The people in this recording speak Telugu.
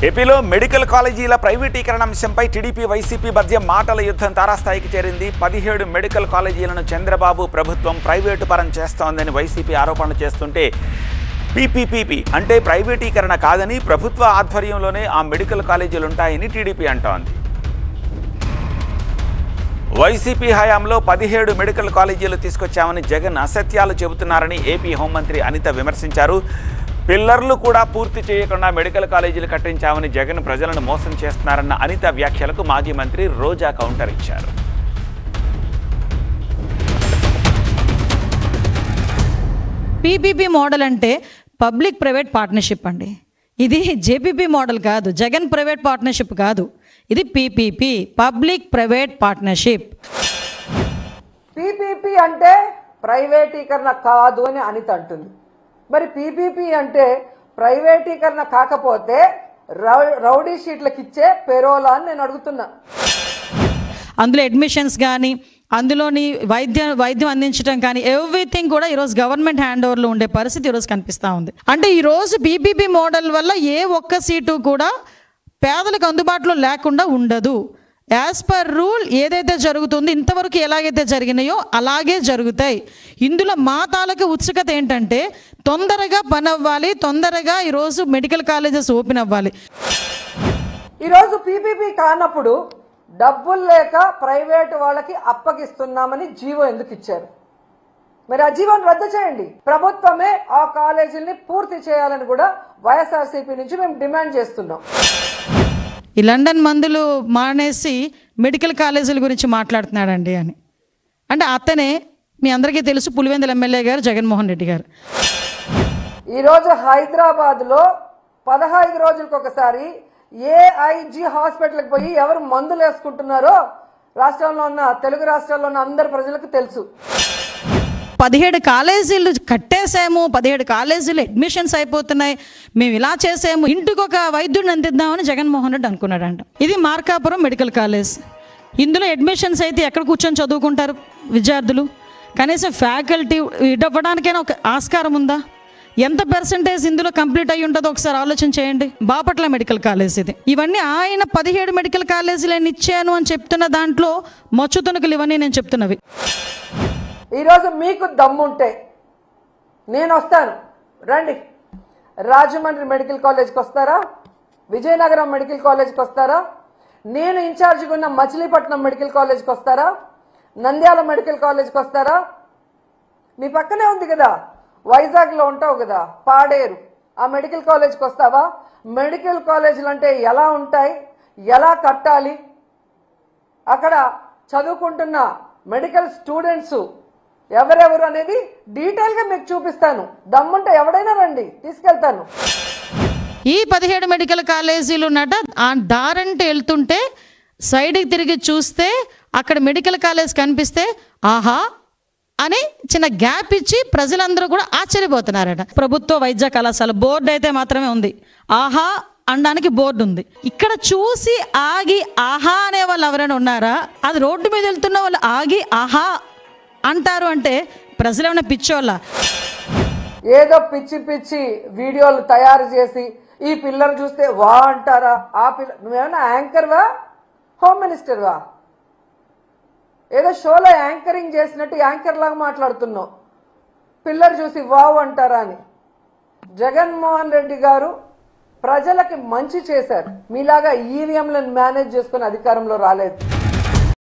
ఏపీలో మెడికల్ కాలేజీల ప్రైవేటీకరణ అంశంపై టీడీపీ వైసీపీ మధ్య మాటల యుద్ధం తారాస్థాయికి చేరింది. 17 మెడికల్ కాలేజీలను చంద్రబాబు ప్రభుత్వం ప్రైవేటు పరం చేస్తోందని వైసీపీ ఆరోపణలు చేస్తుంటే పీపీపీ అంటే ప్రైవేటీకరణ కాదని ప్రభుత్వ ఆధ్వర్యంలోనే ఆ మెడికల్ కాలేజీలు ఉంటాయని టీడీపీ అంటోంది. వైసీపీ హయాంలో 17 మెడికల్ కాలేజీలు తీసుకొచ్చామని జగన్ అసత్యాలు చెబుతున్నారని ఏపీ హోంమంత్రి అనిత విమర్శించారు. పిల్లర్లు కూడా పూర్తి చేయకుండా మెడికల్ కాలేజీలు కట్టించామని జగన్ ప్రజలను మోసం చేస్తున్నారన్న అనిత వ్యాఖ్యలకు మాజీ మంత్రి రోజా కౌంటర్ ఇచ్చారు. పీపీపీ మోడల్ అంటే పబ్లిక్ ప్రైవేట్ పార్ట్నర్షిప్ అండి. ఇది జేపీపీ మోడల్ కాదు, జగన్ ప్రైవేట్ పార్ట్నర్షిప్ కాదు, ఇది PPP, public private partnership. PPP అంటే ప్రైవేటీకరణ కాదు అని అనిత అంటుంది. మరి పీపీపీ అంటే ప్రైవేటీకరణ కాకపోతే రౌడీ షీట్లకు ఇచ్చే పెరోలా అని నేను అడుగుతున్నా. అందులో అడ్మిషన్స్ కానీ, అందులోని వైద్యం అందించడం కానీ ఎవ్రీథింగ్ కూడా ఈరోజు గవర్నమెంట్ హ్యాండ్ ఓవర్లో ఉండే పరిస్థితి ఈరోజు కనిపిస్తూ ఉంది. అంటే ఈరోజు పీపీపీ మోడల్ వల్ల ఏ ఒక్క సీటు కూడా పేదలకు అందుబాటులో లేకుండా ఉండదు. యాజ్ పర్ రూల్ ఏదైతే జరుగుతుందో ఇంతవరకు ఎలాగైతే జరిగినాయో అలాగే జరుగుతాయి. ఇందులో మా తాలూకు ఉత్సుకత ఏంటంటే తొందరగా పని అవ్వాలి, తొందరగా ఈరోజు మెడికల్ కాలేజెస్ ఓపెన్ అవ్వాలి. ఈరోజు పీపీపీ కానప్పుడు డబ్బులు లేక ప్రైవేటు వాళ్ళకి అప్పగిస్తున్నామని జీవో ఎందుకు ఇచ్చారు? మరి ఆ జీవోని రద్దు చేయండి. ప్రభుత్వమే ఆ కాలేజీని పూర్తి చేయాలని కూడా వైఎస్ఆర్సీపీ నుంచి మేము డిమాండ్ చేస్తున్నాం. ఈ లండన్ మందులు మానేసి మెడికల్ కాలేజీల గురించి మాట్లాడుతున్నాడండి అని అంటే అతనే మీ అందరికీ తెలుసు పులివెందుల ఎమ్మెల్యే గారు జగన్మోహన్ రెడ్డి గారు. ఈరోజు హైదరాబాద్లో 15 రోజులకు ఒకసారి ఏఐజీ హాస్పిటల్కి పోయి ఎవరు మందులు వేసుకుంటున్నారో రాష్ట్రంలో ఉన్న తెలుగు రాష్ట్రాల్లో ఉన్న అందరు ప్రజలకు తెలుసు. 17 కాలేజీలు కట్టేసాము, 17 కాలేజీలు అడ్మిషన్స్ అయిపోతున్నాయి, మేము ఇలా చేసాము, ఇంటికి ఒక వైద్యుడిని అందిద్దామని జగన్మోహన్ రెడ్డి అనుకున్నాడంట. ఇది మార్కాపురం మెడికల్ కాలేజ్. ఇందులో అడ్మిషన్స్ అయితే ఎక్కడ కూర్చొని చదువుకుంటారు విద్యార్థులు? కనీసం ఫ్యాకల్టీ ఇవ్వడానికైనా ఒక ఆస్కారం ఉందా? ఎంత పర్సంటేజ్ ఇందులో కంప్లీట్ అయ్యి ఉంటుందో ఒకసారి ఆలోచన చేయండి. బాపట్ల మెడికల్ కాలేజ్ ఇది. ఇవన్నీ ఆయన 17 మెడికల్ కాలేజీలను ఇచ్చాను అని చెప్తున్న దాంట్లో మచ్చుతునకలు ఇవన్నీ నేను చెప్తున్నవి. ఈరోజు మీకు దమ్ముంటే నేను వస్తాను, రండి. రాజమండ్రి మెడికల్ కాలేజ్కి వస్తారా? విజయనగరం మెడికల్ కాలేజ్కి వస్తారా? నేను ఇన్ఛార్జిగా ఉన్న మచిలీపట్నం మెడికల్ కాలేజ్కి వస్తారా? నంద్యాల మెడికల్ కాలేజ్కి వస్తారా? మీ పక్కనే ఉంది కదా, వైజాగ్లో ఉంటావు కదా, పాడేరు, ఆ మెడికల్ కాలేజ్కి వస్తావా? మెడికల్ కాలేజీలు అంటే ఎలా ఉంటాయి, ఎలా కట్టాలి, అక్కడ చదువుకుంటున్న మెడికల్ స్టూడెంట్స్ ఎవరెవరు అనేది డీటెయిల్గా మీకు చూపిస్తాను. దమ్ముంటే ఎవడైనా రండి, తీసుకెళ్తాను. ఈ 17 మెడికల్ కాలేజీలు ఉన్నట ఆ దారంటే వెళ్తుంటే సైడ్కి తిరిగి చూస్తే అక్కడ మెడికల్ కాలేజ్ కనిపిస్తే ఆహా అని చిన్న గ్యాప్ ఇచ్చి ప్రజలందరూ కూడా ఆశ్చర్యపోతున్నారట. ప్రభుత్వ వైద్య కళాశాల బోర్డు అయితే మాత్రమే ఉంది, ఆహా అనడానికి బోర్డు ఉంది. ఇక్కడ చూసి ఆగి ఆహా అనే వాళ్ళు ఎవరైనా ఉన్నారా? అది రోడ్డు మీద వెళ్తున్న వాళ్ళు ఆగి ఆహా అంటారు అంటే ప్రజలు ఏమైనా పిచ్చోళ్ళ? ఏదో పిచ్చి పిచ్చి వీడియోలు తయారు చేసి ఈ పిల్లలు చూస్తే వా అంటారా? ఆ పిల్ల నువ్వేమన్నా యాంకర్వా, హోమ్ మినిస్టర్వా? ఏదో షోలో యాంకరింగ్ చేసినట్టు యాంకర్ లాగా మాట్లాడుతున్నావు. పిల్లలు చూసి వావ్ అంటారా అని. జగన్మోహన్ రెడ్డి గారు ప్రజలకి మంచి చేశారు, మీలాగా ఈవీఎంలను మేనేజ్ చేసుకుని అధికారంలో రాలేదు.